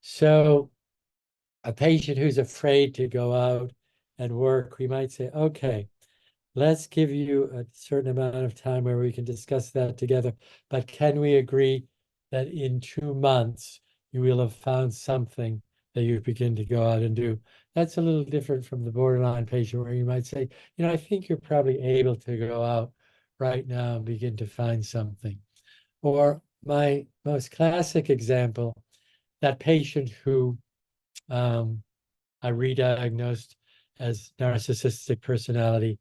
So a patient who's afraid to go out and work, we might say, okay, let's give you a certain amount of time where we can discuss that together. But can we agree that in 2 months, you will have found something that you begin to go out and do? That's a little different from the borderline patient where you might say, I think you're probably able to go out right now and begin to find something. Or my most classic example, that patient who I re-diagnosed as narcissistic personality,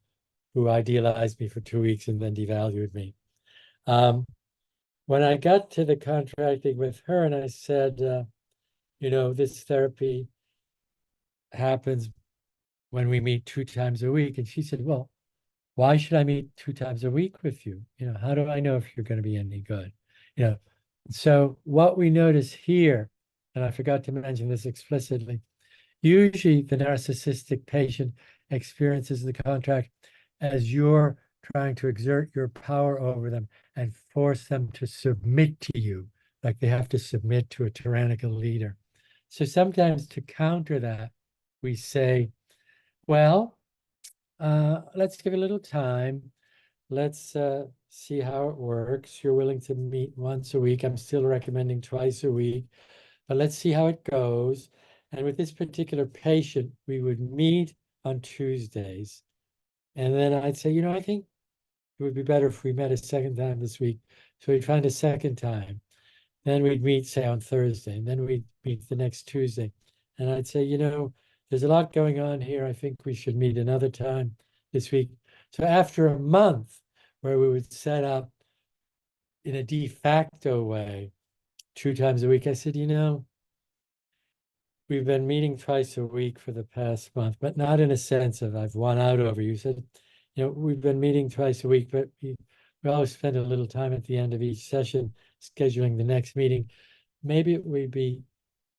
who idealized me for 2 weeks and then devalued me. When I got to the contracting with her and I said, this therapy happens when we meet 2 times a week. And she said, well, why should I meet 2 times a week with you? How do I know if you're going to be any good? So what we notice here, and I forgot to mention this explicitly, usually the narcissistic patient experiences the contract as you're trying to exert your power over them and force them to submit to you, like they have to submit to a tyrannical leader. So sometimes to counter that, we say, well, let's give it a little time. Let's see how it works. You're willing to meet once a week. I'm still recommending twice a week, but let's see how it goes. And with this particular patient, we would meet on Tuesdays. And then I'd say, I think it would be better if we met a second time this week. So we'd find a second time. Then we'd meet, say, on Thursday, and then we'd meet the next Tuesday. And I'd say, there's a lot going on here. I think we should meet another time this week. So after a month where we would set up in a de facto way 2 times a week, I said, we've been meeting twice a week for the past month, but not in a sense of I've won out over you. Said, we've been meeting twice a week, but we always spend a little time at the end of each session scheduling the next meeting. Maybe it would be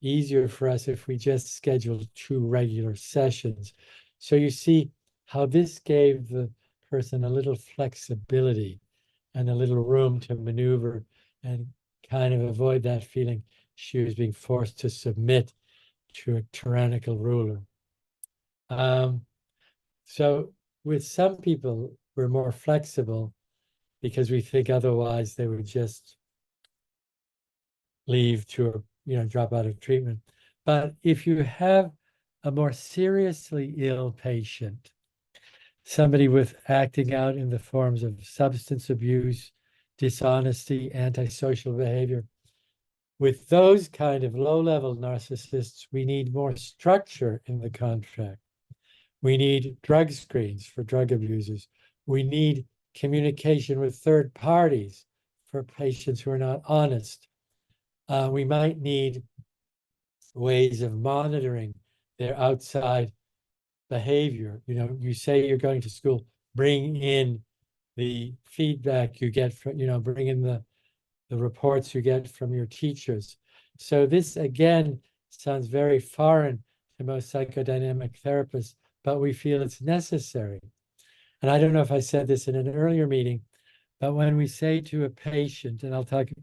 easier for us if we just scheduled 2 regular sessions. So you see how this gave the person a little flexibility and a little room to maneuver and kind of avoid that feeling she was being forced to submit to a tyrannical ruler. So with some people, we're more flexible because we think otherwise they would just leave to, drop out of treatment. But if you have a more seriously ill patient, somebody with acting out in the forms of substance abuse, dishonesty, antisocial behavior, with those kind of low-level narcissists, we need more structure in the contract. We need drug screens for drug abusers. We need communication with third parties for patients who are not honest. We might need ways of monitoring their outside behavior. You say you're going to school, bring in the feedback you get from, bring in the reports you get from your teachers. So this, again, sounds very foreign to most psychodynamic therapists, but we feel it's necessary. And I don't know if I said this in an earlier meeting, but when we say to a patient, and I'll talk